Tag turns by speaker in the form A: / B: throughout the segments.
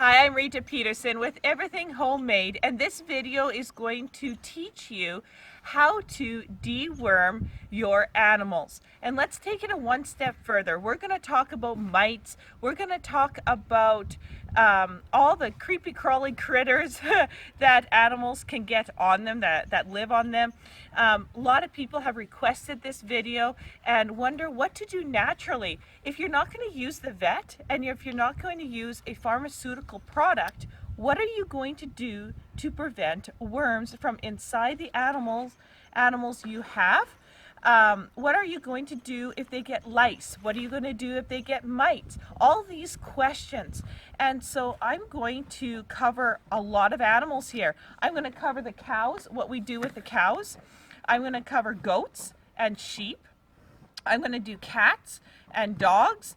A: Hi, I'm Rita Peterson with Everything Homemade, and this video is going to teach you how to deworm your animals. And let's take it a one step further. We're going to talk about mites. We're going to talk about all the creepy crawly critters that animals can get on them, that live on them. A lot of people have requested this video and wonder what to do naturally. If you're not going to use the vet and if you're not going to use a pharmaceutical product, what are you going to do to prevent worms from inside the animals you have? What are you going to do if they get lice? What are you going to do if they get mites? All these questions. And so I'm going to cover a lot of animals here. I'm going to cover the cows, what we do with the cows. I'm going to cover goats and sheep. I'm going to do cats and dogs,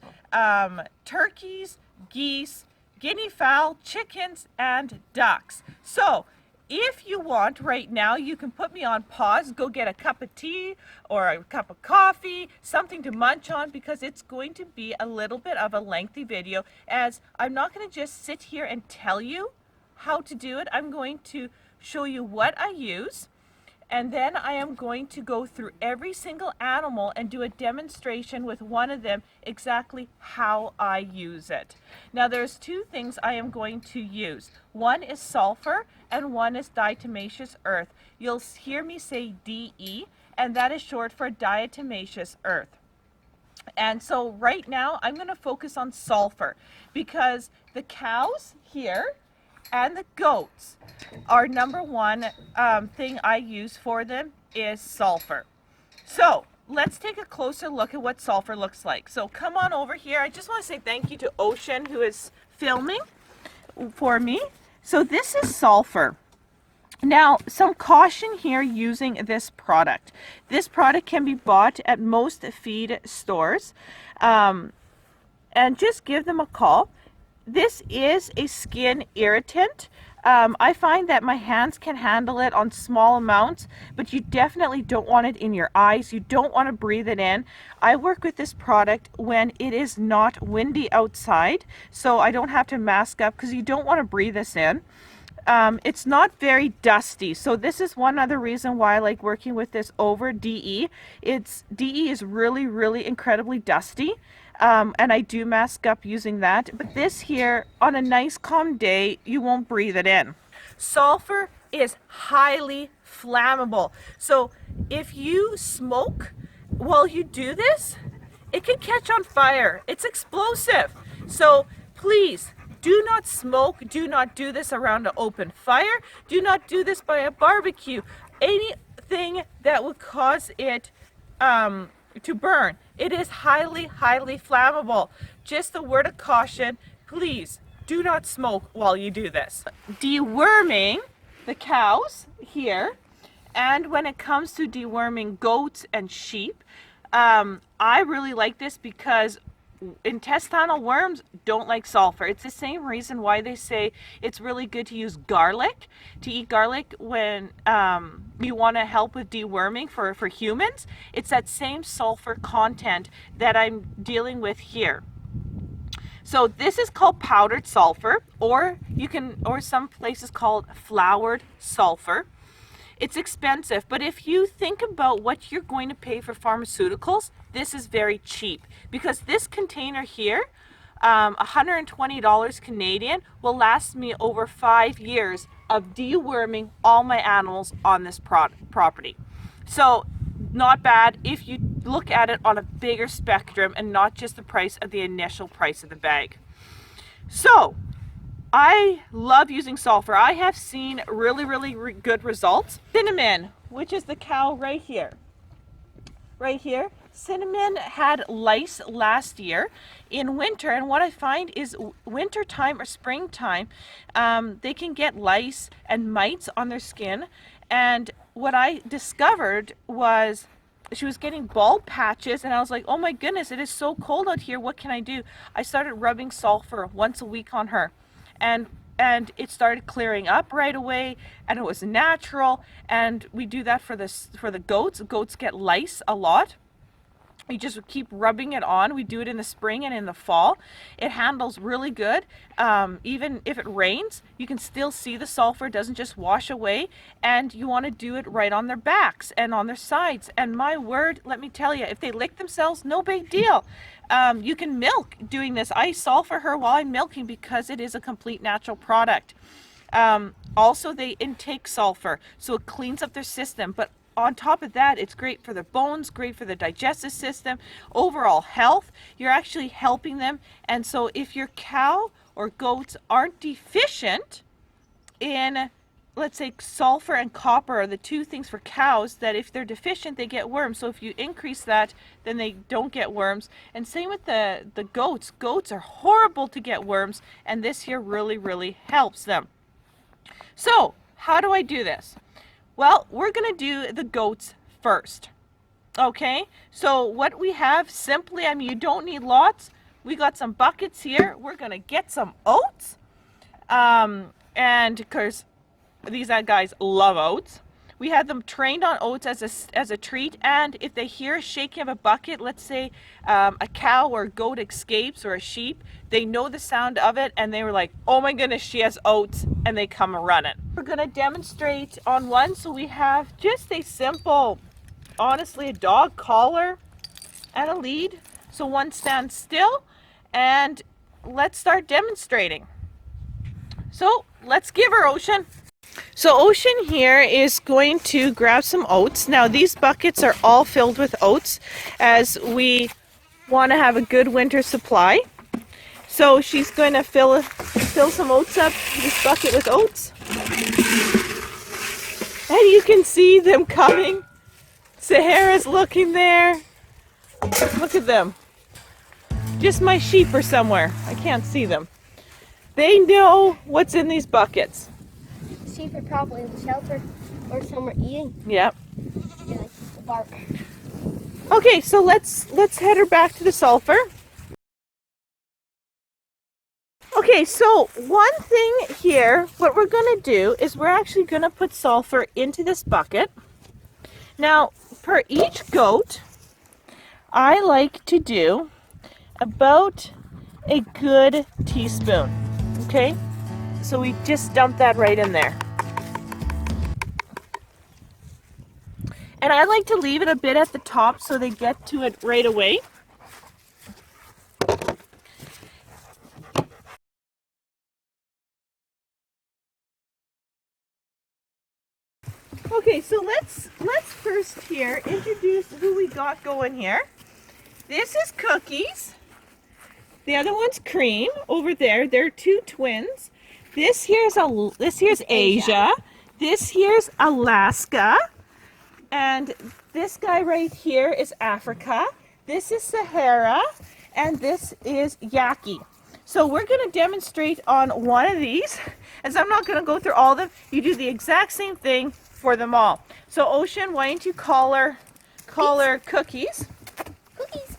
A: turkeys, geese, guinea fowl, chickens, and ducks. So if you want right now, you can put me on pause, go get a cup of tea or a cup of coffee, something to munch on, because it's going to be a little bit of a lengthy video, as I'm not going to just sit here and tell you how to do it. I'm going to show you what I use. And then I am going to go through every single animal and do a demonstration with one of them exactly how I use it. Now there's two things I am going to use. One is sulfur and one is diatomaceous earth. You'll hear me say DE, and that is short for diatomaceous earth. And so right now I'm going to focus on sulfur, because the cows here and the goats, our number one thing I use for them is sulfur. So let's take a closer look at what sulfur looks like. So come on over here. I just want to say thank you to Ocean, who is filming for me. So this is sulfur. Now, some caution here using this product. This product can be bought at most feed stores, and just give them a call. This is a skin irritant. I find that my hands can handle it on small amounts, but you definitely don't want it in your eyes. You don't want to breathe it in. I work with this product when it is not windy outside, so I don't have to mask up, because you don't want to breathe this in. It's not very dusty, so this is one other reason why I like working with this over DE. DE is really incredibly dusty, and I do mask up using that. But this here, on a nice calm day, you won't breathe it in. Sulfur is highly flammable, so if you smoke while you do this, it can catch on fire. It's explosive. So please, do not smoke. Do not do this around an open fire. Do not do this by a barbecue. Anything that would cause it to burn. It is highly flammable. Just a word of caution, please do not smoke while you do this. Deworming the cows here, and when it comes to deworming goats and sheep, I really like this because intestinal worms don't like sulfur. It's the same reason why they say it's really good to use garlic, to eat garlic when you want to help with deworming for humans. It's that same sulfur content that I'm dealing with here. So this is called powdered sulfur, or some places call it floured sulfur. It's expensive, but if you think about what you're going to pay for pharmaceuticals, this is very cheap, because this container here, $120 Canadian, will last me over 5 years of deworming all my animals on this property. So not bad if you look at it on a bigger spectrum and not just the price of the initial price of the bag. So I love using sulfur. I have seen really good results. Cinnamon, which is the cow right here. Right here. Cinnamon had lice last year in winter, and what I find is winter time or springtime, they can get lice and mites on their skin. And what I discovered was she was getting bald patches, and I was like, oh my goodness, it is so cold out here. What can I do? I started rubbing sulfur once a week on her. And it started clearing up right away, and it was natural. And we do that for the goats. Goats get lice a lot. You just keep rubbing it on. We do it in the spring and in the fall. It handles really good. Even if it rains, you can still see the sulfur. It doesn't just wash away. And you want to do it right on their backs and on their sides. And my word, let me tell you, if they lick themselves, no big deal. You can milk doing this. I sulfur her while I'm milking because it is a complete natural product. Also, they intake sulfur, so it cleans up their system. But on top of that, it's great for their bones, great for the digestive system, overall health. You're actually helping them. And so if your cow or goats aren't deficient in, let's say, sulfur and copper are the two things for cows that if they're deficient, they get worms. So if you increase that, then they don't get worms. And same with the goats. Goats are horrible to get worms, and this here really, really helps them. So how do I do this? Well, we're going to do the goats first. Okay, so what we have simply, I mean, you don't need lots. We got some buckets here. We're going to get some oats. And of course, these guys love oats. We had them trained on oats as a treat. And if they hear a shaking of a bucket, let's say a cow or a goat escapes or a sheep, they know the sound of it and they were like, oh my goodness, she has oats, and they come running. We're going to demonstrate on one. So we have just a simple, honestly, a dog collar and a lead. So one stands still, and let's start demonstrating. So let's give her, Ocean. So Ocean here is going to grab some oats. Now these buckets are all filled with oats as we want to have a good winter supply. So she's going to fill some oats up, this bucket with oats. And you can see them coming. Sahara's looking there. Look at them. Just my sheep are somewhere. I can't see them. They know what's in these buckets.
B: Sheep are probably in the shelter or somewhere eating.
A: Yep.
B: Yeah, like the bark.
A: Okay, so let's head her back to the sulfur. Okay, so one thing here, what we're going to do is we're actually going to put sulfur into this bucket. Now, per each goat, I like to do about a good teaspoon. Okay, so we just dump that right in there. And I like to leave it a bit at the top so they get to it right away. Okay, so let's first here introduce who we got going here. This is Cookies. The other one's Cream over there. They're two twins. This here's Asia. This here's Alaska. And this guy right here is Africa. This is Sahara. And this is Yaki. So we're going to demonstrate on one of these, as I'm not going to go through all of them. You do the exact same thing for them all. So Ocean, why don't you call her Cookies?
B: Cookies.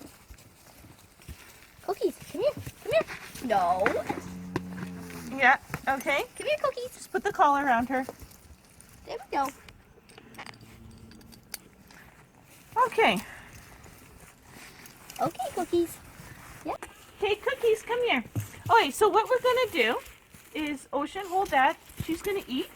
B: Cookies, come here. Come here. No.
A: Yeah, okay.
B: Come here, Cookies.
A: Just put the collar around her.
B: There we go.
A: Okay.
B: Okay, Cookies. Yep.
A: Hey, Cookies, come here. Okay, so what we're going to do is, Ocean, hold that. She's going to eat.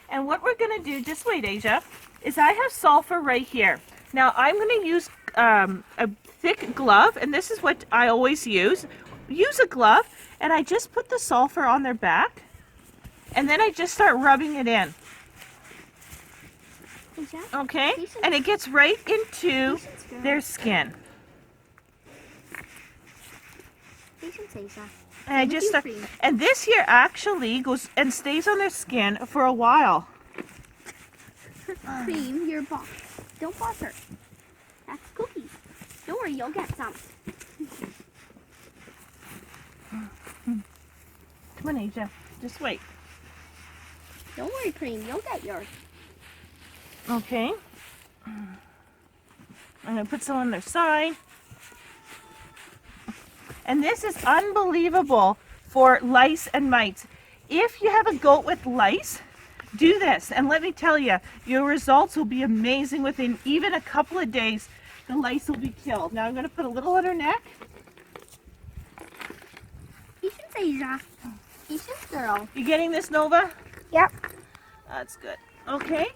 A: And what we're going to do, just wait, Asia, is I have sulfur right here. Now, I'm going to use a thick glove, and this is what I always use. Use a glove, and I just put the sulfur on their back, and then I just start rubbing it in. Okay? And it gets right into their skin. And I just start, and this here actually goes and stays on their skin for a while.
B: Cream, your boss. Don't boss her. That's Cookies. Don't worry, you'll get some.
A: Come on, Asia. Just wait.
B: Don't worry, Cream. You'll get yours.
A: Okay. I'm going to put some on their side. And this is unbelievable for lice and mites. If you have a goat with lice, do this. And let me tell you, your results will be amazing within even a couple of days. the lice will be killed. Now I'm going to put a little on her neck.
B: Patience, Asia. Patience, girl.
A: You getting this, Nova?
B: Yep.
A: That's good. Okay.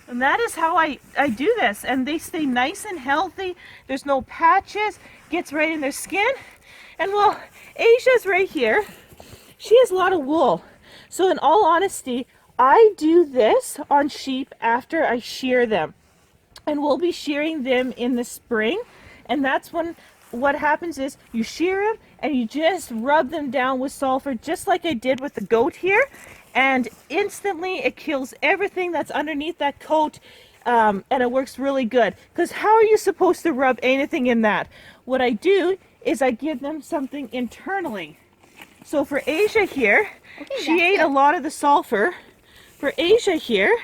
A: And that is how I do this. And they stay nice and healthy. There's no patches. Gets right in their skin. And well, Asia's right here. She has a lot of wool. So in all honesty, I do this on sheep after I shear them. And we'll be shearing them in the spring. And that's when what happens is you shear them and you just rub them down with sulfur, just like I did with the goat here. And instantly it kills everything that's underneath that coat. And it works really good. Because how are you supposed to rub anything in that? What I do is I give them something internally. So for Asia here, she ate a lot of the sulfur. For Asia here,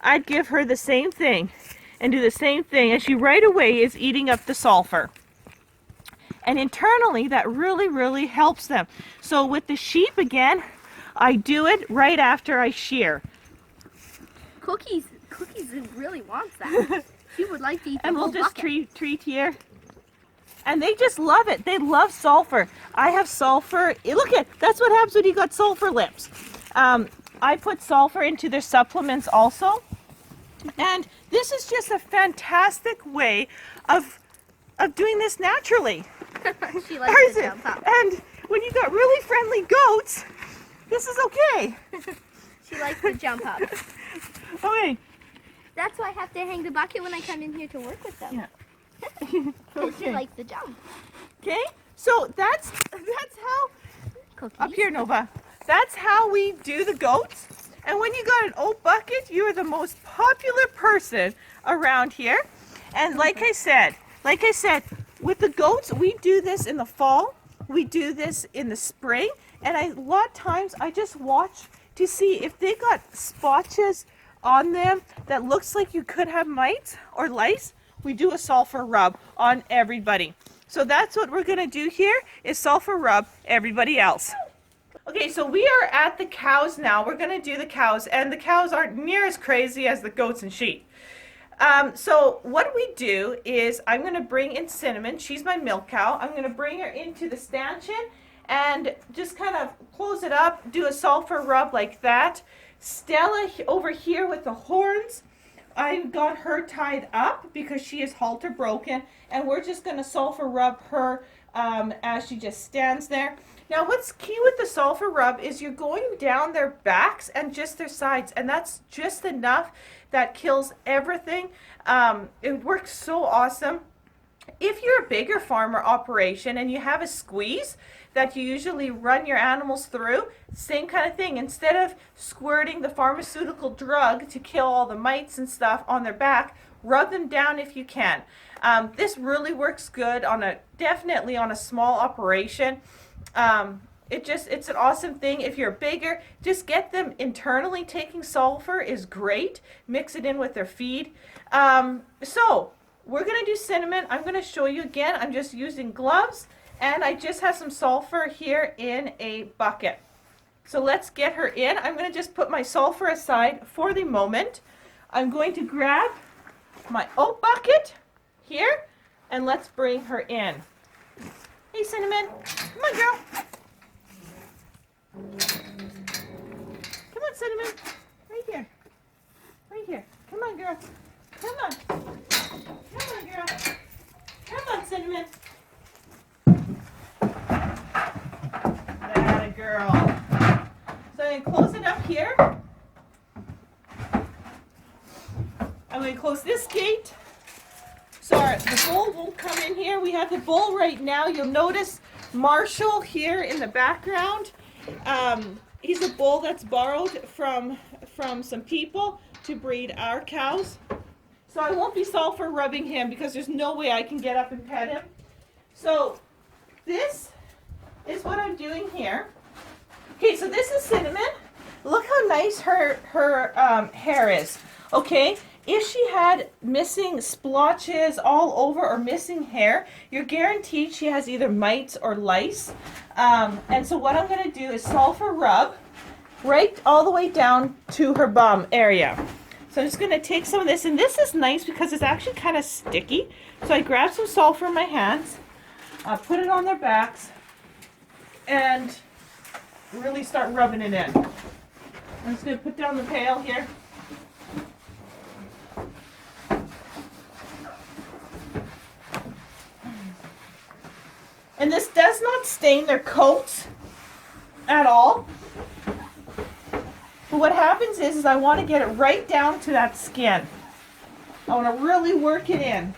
A: I'd give her the same thing and do the same thing, and she right away is eating up the sulfur. And internally, that really, really helps them. So with the sheep again, I do it right after I shear.
B: Cookies really wants that. She would like to eat the
A: And
B: whole
A: we'll just
B: bucket.
A: treat here. And they just love it. They love sulfur. I have sulfur. Look at, that's what happens when you got sulfur lips. I put sulfur into their supplements also. And this is just a fantastic way of doing this naturally.
B: She likes to jump up.
A: And when you got really friendly goats, this is okay.
B: She likes to jump up.
A: Okay.
B: That's why I have to hang the bucket when I come in here to work with them.
A: Yeah.
B: Because she
A: Okay.
B: likes to jump.
A: Okay. So that's how
B: Cookies.
A: up here, Nova. That's how we do the goats. And when you got an oat bucket, you are the most popular person around here. And like I said, with the goats, we do this in the fall. We do this in the spring. And a lot of times I just watch to see if they got spotches on them that looks like you could have mites or lice. We do a sulfur rub on everybody. So that's what we're going to do here is sulfur rub everybody else. Okay, so we are at the cows now. We're going to do the cows, and the cows aren't near as crazy as the goats and sheep. So what we do is I'm going to bring in Cinnamon. She's my milk cow. I'm going to bring her into the stanchion and just kind of close it up, do a sulfur rub like that. Stella over here with the horns, I've got her tied up because she is halter broken, and we're just going to sulfur rub her as she just stands there. Now what's key with the sulfur rub is you're going down their backs and just their sides, and that's just enough that kills everything. It works so awesome. If you're a bigger farmer operation and you have a squeeze that you usually run your animals through, same kind of thing. Instead of squirting the pharmaceutical drug to kill all the mites and stuff on their back, rub them down if you can. This really works good definitely on a small operation. It's an awesome thing. If you're bigger, just get them internally. Taking sulfur is great. Mix it in with their feed. So we're going to do Cinnamon. I'm going to show you again. I'm just using gloves, and I just have some sulfur here in a bucket. So let's get her in. I'm going to just put my sulfur aside for the moment. I'm going to grab my oat bucket here, and let's bring her in. Hey, Cinnamon. Come on, girl. Come on, Cinnamon. Right here. Right here. Come on, girl. Come on. Come on, girl. Come on, Cinnamon. That a girl. So I'm going to close it up here. I'm going to close this gate. So the bull won't come in here. We have the bull right now. You'll notice Marshall here in the background. He's a bull that's borrowed from some people to breed our cows. So I won't be sulfur rubbing him because there's no way I can get up and pet him. So this is what I'm doing here. Okay, so this is Cinnamon. Look how nice her hair is. Okay, if she had missing splotches all over or missing hair, you're guaranteed she has either mites or lice. And so what I'm going to do is sulfur rub right all the way down to her bum area. So I'm just going to take some of this, and this is nice because it's actually kind of sticky. So I grab some sulfur in my hands, put it on their backs, and really start rubbing it in. I'm just going to put down the pail here. And this does not stain their coats at all. But what happens is I want to get it right down to that skin. I want to really work it in.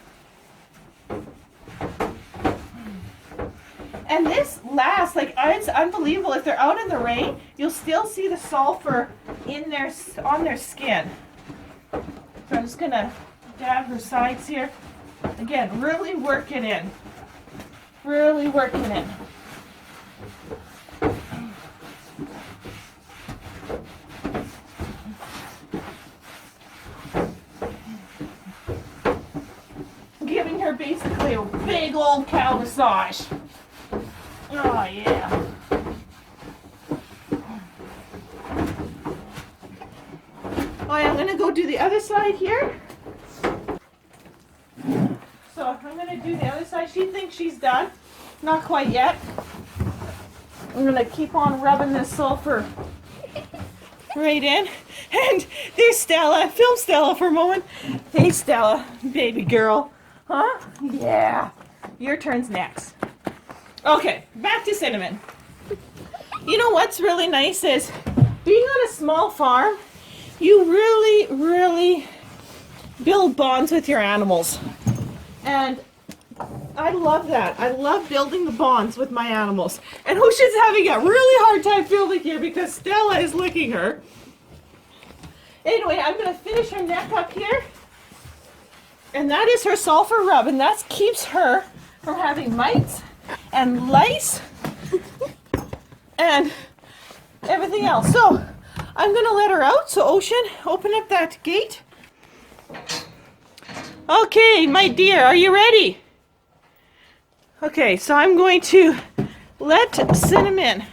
A: And this lasts, like, it's unbelievable. If they're out in the rain, you'll still see the sulfur on their skin. So I'm just going to dab her sides here. Again, really work it in. Really working it. Giving her basically a big old cow massage. Oh yeah. Oh, I'm going to go do the other side here. So I'm going to do the other side. She thinks she's done. Not quite yet. I'm going to keep on rubbing this sulfur right in. And there's Stella. Film Stella for a moment. Hey Stella, baby girl. Huh? Yeah. Your turn's next. Okay, back to Cinnamon. You know what's really nice is being on a small farm, you really build bonds with your animals. And I love that. I love building the bonds with my animals. And Ocean's having a really hard time filming here because Stella is licking her. Anyway, I'm going to finish her neck up here. And that is her sulfur rub. And that keeps her from having mites and lice and everything else. So I'm going to let her out. So Ocean, open up that gate. Okay, my dear, are you ready? Okay, so I'm going to let Cinnamon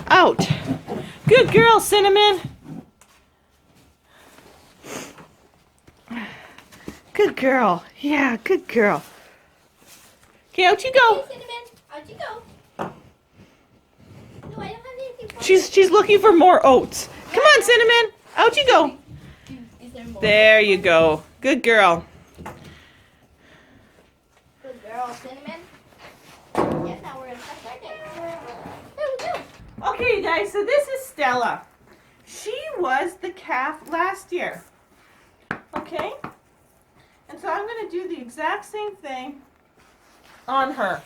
A: out. Good girl, Cinnamon. Good girl. Yeah, good girl. Okay, out you go.
B: Hey, Cinnamon, out you go. No, I don't have anything for
A: She's looking for more oats. Come on, Cinnamon. Out you go.
B: you. Is there more?
A: There you go. Good girl.
B: Good girl, Cinnamon. Yes, now we're going to start our day. There we go.
A: Okay, guys, so this is Stella. She was the calf last year. Okay? And so I'm going to do the exact same thing on her.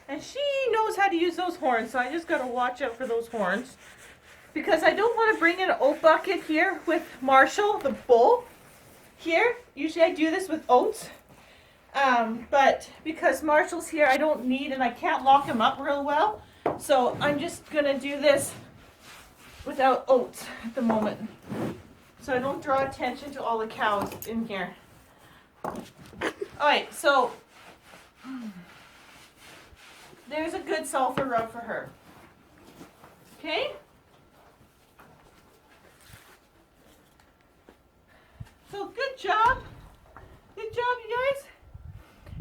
A: And she knows how to use those horns, so I just got to watch out for those horns. Because I don't want to bring in an oat bucket here with Marshall, the bull. Here, usually I do this with oats. But because Marshall's here, I don't need, and I can't lock him up real well. So I'm just going to do this without oats at the moment. So I don't draw attention to all the cows in here. Alright, so there's a good sulfur rub for her. Okay? So good job. Good job, you guys.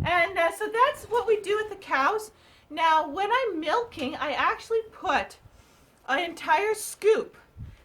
A: And so that's what we do with the cows. Now, when I'm milking, I actually put an entire scoop.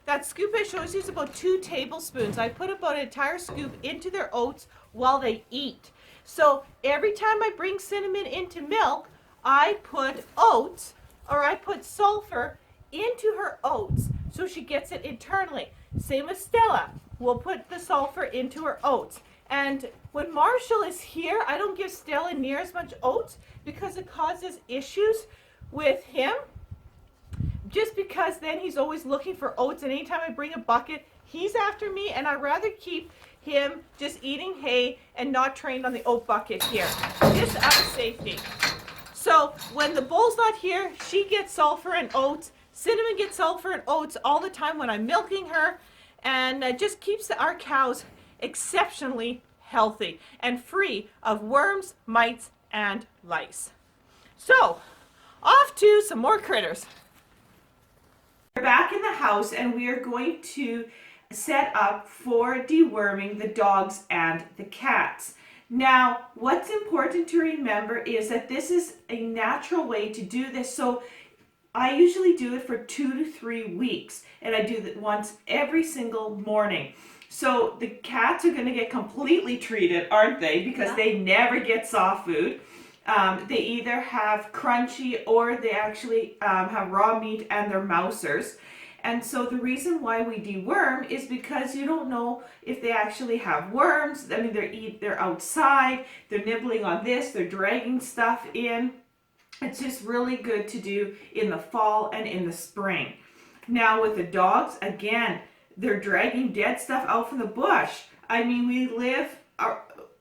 A: That scoop I showed you is about 2 tablespoons. I put about an entire scoop into their oats while they eat. So every time I bring Cinnamon into milk, I put oats, or I put sulfur into her oats so she gets it internally. Same with Stella. We'll put the sulfur into her oats. And when Marshall is here, I don't give Stella near as much oats because it causes issues with him. Just because then he's always looking for oats, and anytime I bring a bucket, he's after me, and I'd rather keep him just eating hay and not trained on the oat bucket here, just out of safety. So when the bull's not here, she gets sulfur and oats. Cinnamon gets sulfur and oats all the time when I'm milking her, and just keeps our cows exceptionally healthy and free of worms, mites, and lice. So, off to some more critters. We're back in the house and we are going to set up for deworming the dogs and the cats. Now, what's important to remember is that this is a natural way to do this. So I usually do it for 2 to 3 weeks, and I do it once every single morning. So the cats are going to get completely treated, aren't they? Because they never get soft food. They either have crunchy or they actually have raw meat and they're mousers. And so the reason why we deworm is because you don't know if they actually have worms. I mean, they're outside, they're nibbling on this, they're dragging stuff in. It's just really good to do in the fall and in the spring. Now with the dogs, again, they're dragging dead stuff out from the bush. I mean, we live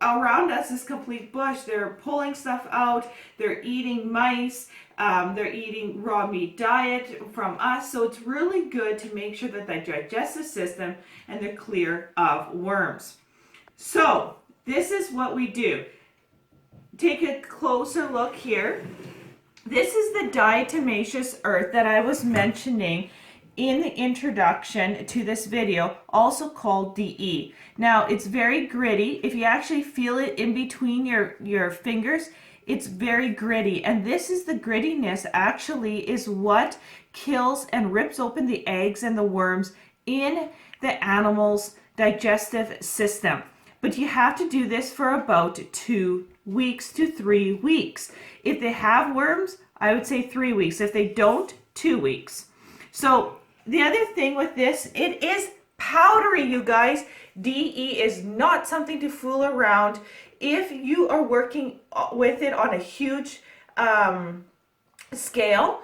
A: around us is complete bush. They're pulling stuff out. They're eating mice. They're eating raw meat diet from us. So it's really good to make sure that the digestive system and they're clear of worms. So this is what we do. Take a closer look here. This is the diatomaceous earth that I was mentioning in the introduction to this video, also called DE. Now, it's very gritty. If you actually feel it in between your fingers, it's very gritty. And this is the grittiness actually is what kills and rips open the eggs and the worms in the animal's digestive system. But you have to do this for about 2 weeks to 3 weeks. If they have worms, I would say 3 weeks. If they don't, 2 weeks. So the other thing with this, it is powdery, you guys. DE is not something to fool around. If you are working with it on a huge scale,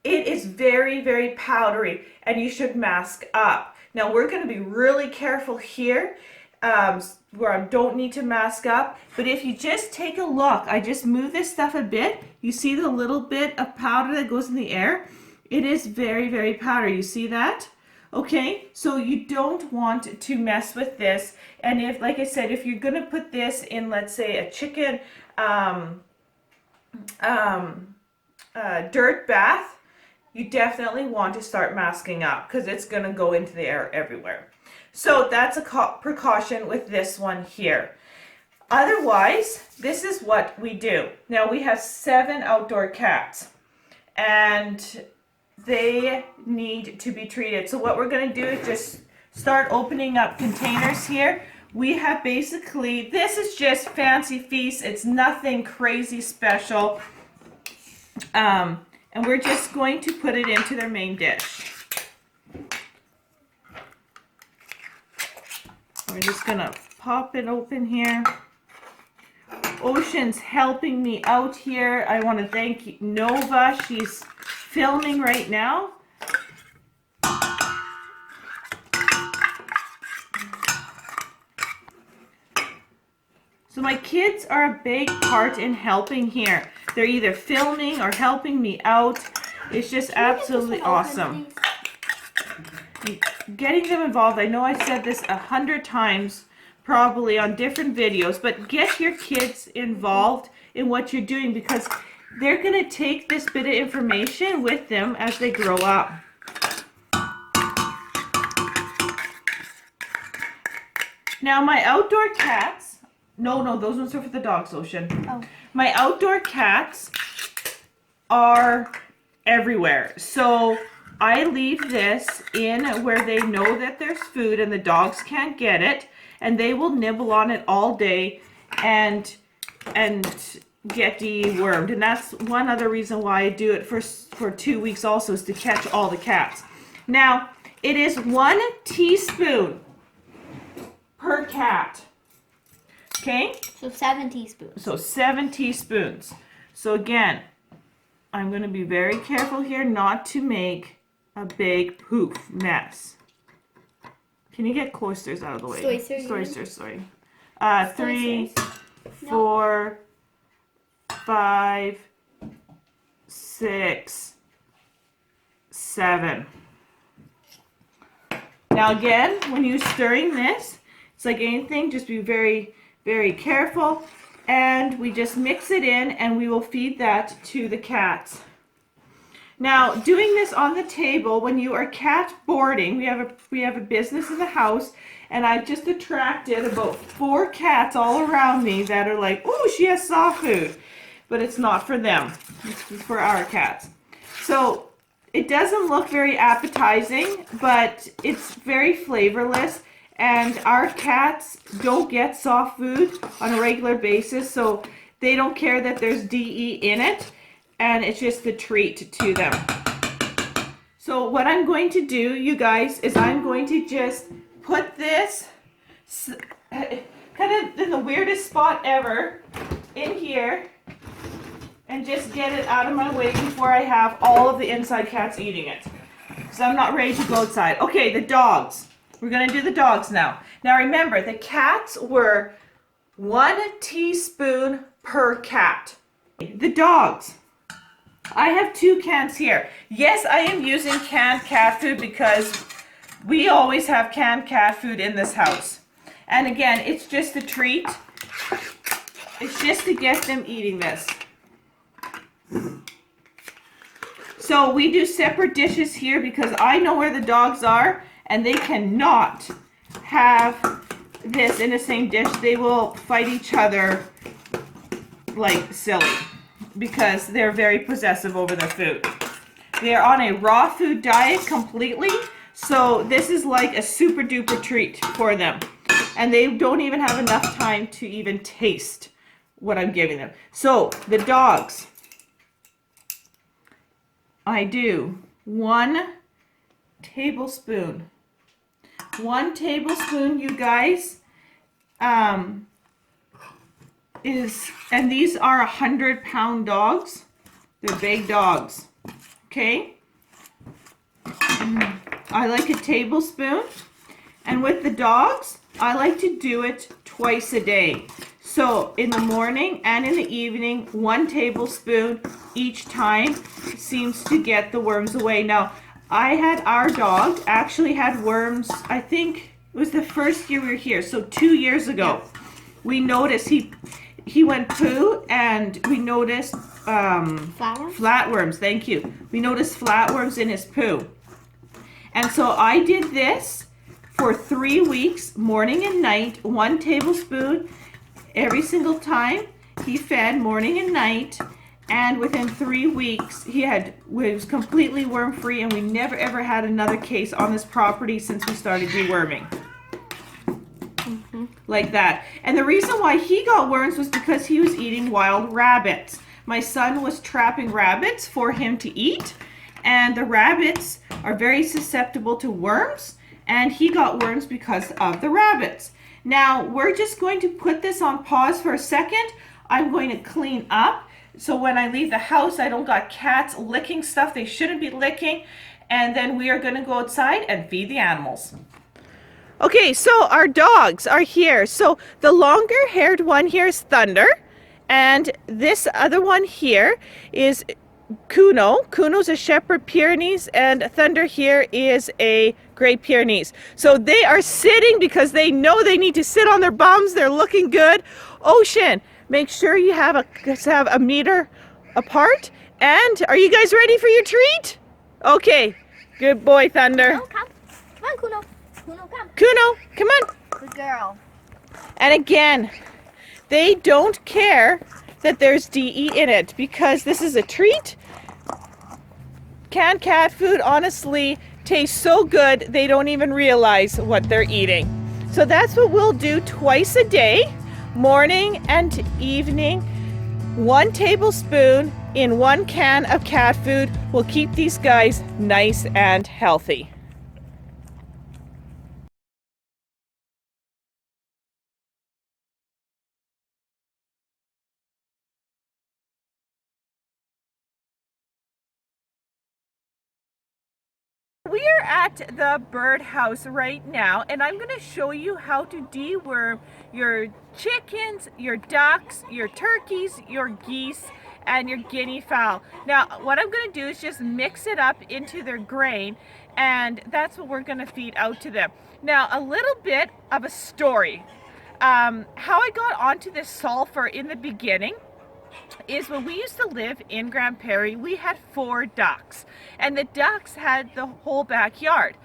A: it is very, very powdery and you should mask up. Now we're going to be really careful here where I don't need to mask up. But if you just take a look, I just move this stuff a bit. You see the little bit of powder that goes in the air? It is very, very powdery. You see that? Okay, so you don't want to mess with this. And if, like I said, if you're going to put this in, let's say, a chicken dirt bath, you definitely want to start masking up because it's going to go into the air everywhere. So that's a precaution with this one here. Otherwise, this is what we do. Now we have 7 outdoor cats and they need to be treated. So what we're going to do is just start opening up containers here. We have basically, this is just Fancy Feast. It's nothing crazy special. And we're just going to put it into their main dish. We're just going to pop it open here. Ocean's helping me out here. I want to thank Nova. She's filming right now. So my kids are a big part in helping here. They're either filming or helping me out. It's just absolutely awesome. Getting them involved, I know I said this 100 times probably on different videos, but get your kids involved in what you're doing because they're going to take this bit of information with them as they grow up. Now my outdoor cats, no, those ones are for the dogs, Ocean. Oh. My outdoor cats are everywhere. So I leave this in where they know that there's food and the dogs can't get it, and they will nibble on it all day and get dewormed. And that's one other reason why I do it for 2 weeks also, is to catch all the cats. Now, it is 1 teaspoon per cat. Okay?
B: So 7 teaspoons.
A: So 7 teaspoons. So again, I'm going to be very careful here not to make a big poof mess. Can you get cloisters out of the way? Oysters, sorry. 3, 4, 5, 6, 7. Now again, when you're stirring this, it's like anything, just be very, very careful. And we just mix it in and we will feed that to the cats. Now, doing this on the table when you are cat boarding, we have a business in the house, and I've just attracted about 4 cats all around me that are like, "Oh, she has soft food," but it's not for them. It's for our cats. So it doesn't look very appetizing, but it's very flavorless. And our cats don't get soft food on a regular basis, so they don't care that there's DE in it, and it's just a treat to them. So what I'm going to do, you guys, is I'm going to just put this kind of in the weirdest spot ever in here and just get it out of my way before I have all of the inside cats eating it. So I'm not ready to go outside. Okay, the dogs. We're going to do the dogs now. Now remember, the cats were 1 teaspoon per cat. The dogs. I have 2 cans here. Yes, I am using canned cat food because we always have canned cat food in this house. And again, it's just a treat. It's just to get them eating this. So we do separate dishes here because I know where the dogs are and they cannot have this in the same dish. They will fight each other like silly because they're very possessive over their food. They are on a raw food diet completely, so this is like a super duper treat for them. And they don't even have enough time to even taste what I'm giving them. So the dogs, I do 1 tablespoon. 1 tablespoon, you guys, and these are 100-pound dogs. They're big dogs. Okay. I like a tablespoon. And with the dogs, I like to do it twice a day. So in the morning and in the evening, 1 tablespoon each time seems to get the worms away. Now, our dog actually had worms, I think it was the first year we were here, so 2 years ago. We noticed he went poo, and we noticed flatworms, thank you. We noticed flatworms in his poo. And so I did this for 3 weeks, morning and night, 1 tablespoon every single time. He fed morning and night, and within 3 weeks he was completely worm free, and we never ever had another case on this property since we started deworming. Like that. And the reason why he got worms was because he was eating wild rabbits. My son was trapping rabbits for him to eat, and the rabbits are very susceptible to worms, and he got worms because of the rabbits. Now we're just going to put this on pause for a second. I'm going to clean up so when I leave the house I don't got cats licking stuff they shouldn't be licking, and then we are going to go outside and feed the animals. Okay, so our dogs are here. So the longer haired one here is Thunder, and this other one here is Kuno. Kuno's a Shepherd Pyrenees, and Thunder here is a Great Pyrenees. So they are sitting because they know they need to sit on their bums. They're looking good. Ocean, make sure you have a meter apart. And are you guys ready for your treat? Okay, good boy, Thunder.
B: Oh, come on, Kuno. Kuno, come.
A: Kuno, come on.
B: Good girl.
A: And again, they don't care that there's DE in it because this is a treat. Canned cat food honestly tastes so good they don't even realize what they're eating. So that's what we'll do twice a day, morning and evening. 1 tablespoon in 1 can of cat food will keep these guys nice and healthy. We are at the birdhouse right now, and I'm going to show you how to deworm your chickens, your ducks, your turkeys, your geese, and your guinea fowl. Now, what I'm going to do is just mix it up into their grain, and that's what we're going to feed out to them. Now, a little bit of a story. How I got onto this sulfur in the beginning is when we used to live in Grand Prairie, we had 4 ducks, and the ducks had the whole backyard.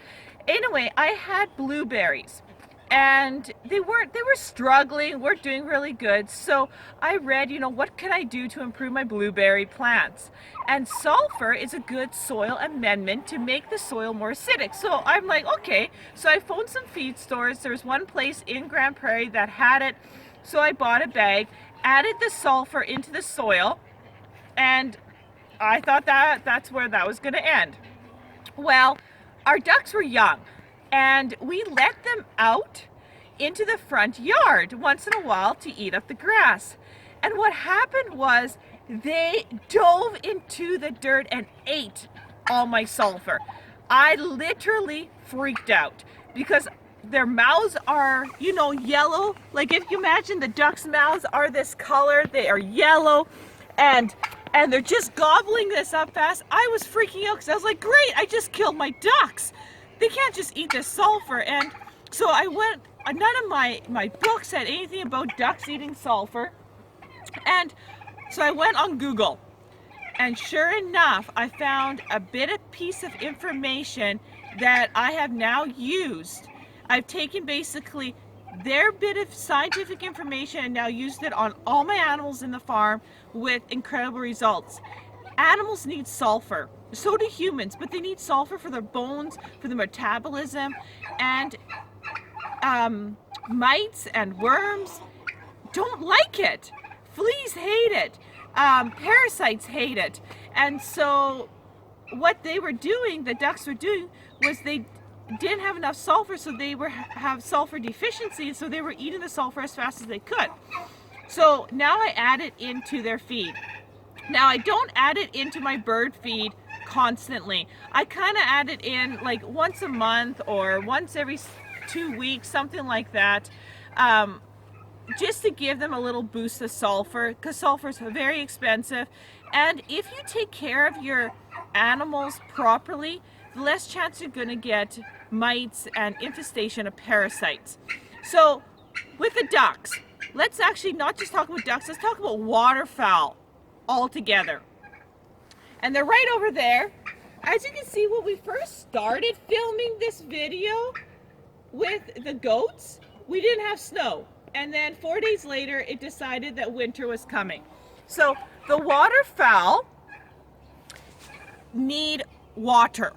A: Anyway, I had blueberries, and they were struggling, weren't doing really good. So I read, what can I do to improve my blueberry plants? And sulfur is a good soil amendment to make the soil more acidic. So I'm like, okay. So I phoned some feed stores. There was one place in Grand Prairie that had it. So I bought a bag, added the sulfur into the soil, and I thought that's where that was going to end. Well, our ducks were young, and we let them out into the front yard once in a while to eat up the grass. And what happened was they dove into the dirt and ate all my sulfur. I literally freaked out because their mouths are, yellow. Like, if you imagine the ducks' mouths are this color, they are yellow, and they're just gobbling this up fast. I was freaking out because I was like, great, I just killed my ducks. They can't just eat this sulfur. And so I went, none of my books said anything about ducks eating sulfur. And so I went on Google, and sure enough, I found a piece of information that I have now used. I've taken basically their bit of scientific information and now used it on all my animals in the farm with incredible results. Animals need sulfur. So do humans, but they need sulfur for their bones, for their metabolism, and mites and worms don't like it. Fleas hate it. Parasites hate it. And so what they were doing, the ducks were doing, was they didn't have enough sulfur, so they have sulfur deficiency, so they were eating the sulfur as fast as they could. So now I add it into their feed. Now I don't add it into my bird feed constantly. I kind of add it in like once a month or once every 2 weeks, something like that, just to give them a little boost of sulfur, because sulfur is very expensive. And if you take care of your animals properly, the less chance you're going to get mites and infestation of parasites. So with the ducks, let's actually not just talk about ducks, let's talk about waterfowl altogether. And they're right over there. As you can see, when we first started filming this video with the goats, we didn't have snow. And then 4 days later, it decided that winter was coming. So the waterfowl need water.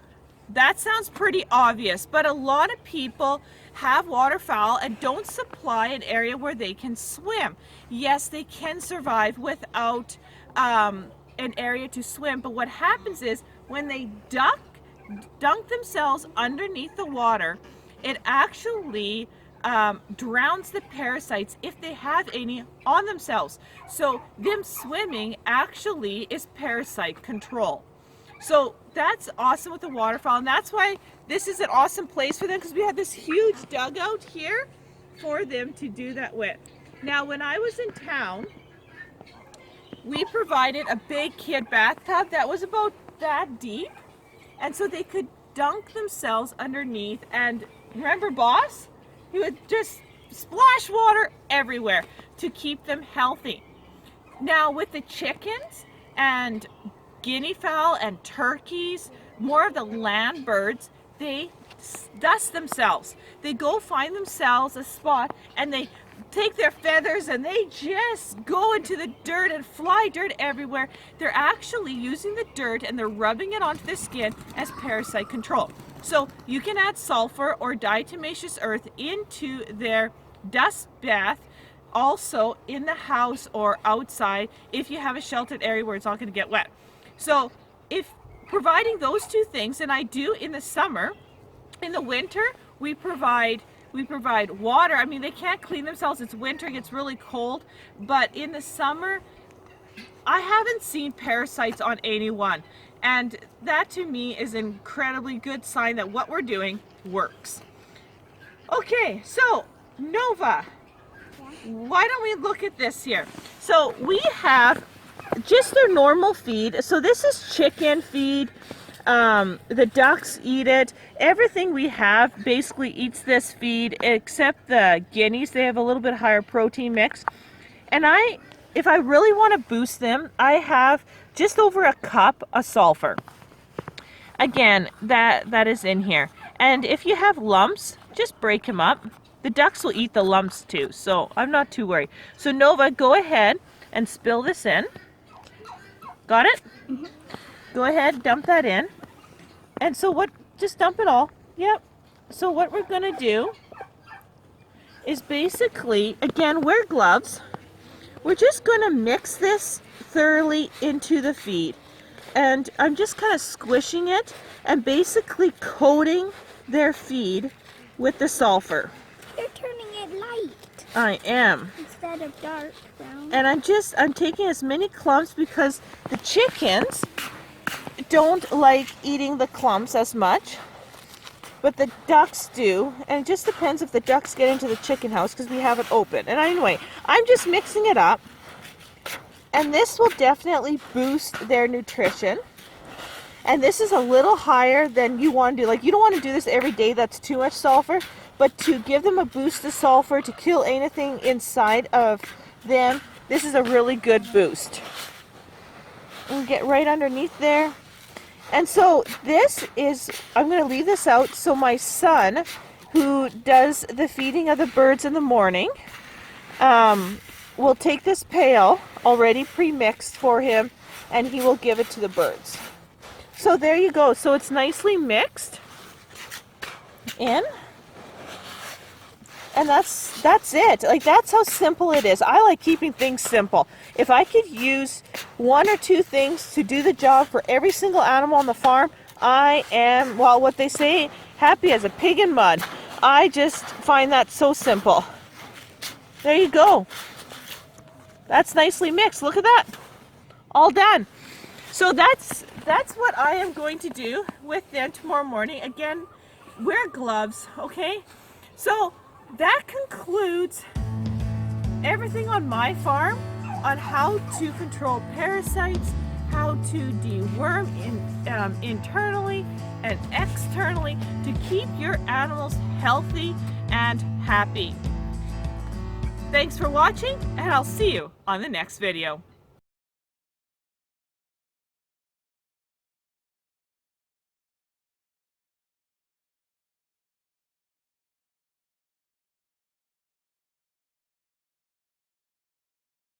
A: That sounds pretty obvious, but a lot of people have waterfowl and don't supply an area where they can swim. Yes, they can survive without an area to swim, but what happens is when they dunk themselves underneath the water, it actually drowns the parasites, if they have any, on themselves. So them swimming actually is parasite control. So that's awesome with the waterfowl, and that's why this is an awesome place for them, because we have this huge dugout here for them to do that with. Now, when I was in town, we provided a big kid bathtub that was about that deep, and so they could dunk themselves underneath. And remember Boss? He would just splash water everywhere to keep them healthy. Now with the chickens and guinea fowl and turkeys, more of the land birds, they dust themselves. They go find themselves a spot and they take their feathers and they just go into the dirt and fly dirt everywhere. They're actually using the dirt and they're rubbing it onto the skin as parasite control. So you can add sulfur or diatomaceous earth into their dust bath, also in the house or outside if you have a sheltered area where it's not going to get wet. So if providing those two things, and I do in the summer, in the winter we provide water. I mean, they can't clean themselves, it's winter, it gets really cold, but in the summer I haven't seen parasites on anyone, and that to me is an incredibly good sign that what we're doing works. Okay, so Nova, why don't we look at this here? So we have just their normal feed. So this is chicken feed. The ducks eat it. Everything we have basically eats this feed except the guineas. They have a little bit higher protein mix. And I if I really want to boost them, I have just over a cup of sulfur. Again, that is in here. And if you have lumps, just break them up. The ducks will eat the lumps too, so I'm not too worried. So Nova, go ahead and spill this in. Got it?
B: Mm-hmm.
A: Go ahead, dump that in. And so just dump it all. Yep. So what we're gonna do is basically, again, wear gloves. We're just gonna mix this thoroughly into the feed. And I'm just kind of squishing it and basically coating their feed with the sulfur.
B: You're turning it light.
A: I am.
B: Instead of dark brown.
A: And I'm taking as many clumps because the chickens don't like eating the clumps as much, but the ducks do. And it just depends if the ducks get into the chicken house because we have it open. And anyway, I'm just mixing it up. And this will definitely boost their nutrition. And this is a little higher than you want to do. Like, you don't want to do this every day. That's too much sulfur. But to give them a boost of sulfur, to kill anything inside of them, this is a really good boost. And get right underneath there. And so this is, I'm going to leave this out so my son, who does the feeding of the birds in the morning, will take this pail already pre-mixed for him, and he will give it to the birds. So there you go. So it's nicely mixed in, and that's it. Like, that's how simple it is. I like keeping things simple. If I could use one or two things to do the job for every single animal on the farm, I am, well, what they say, happy as a pig in mud. I just find that so simple. There you go. That's nicely mixed. Look at that. All done. So that's what I am going to do with them tomorrow morning. Again, wear gloves, okay? So that concludes everything on my farm on how to control parasites, how to deworm internally and externally to keep your animals healthy and happy. Thanks for watching, and I'll see you on the next video.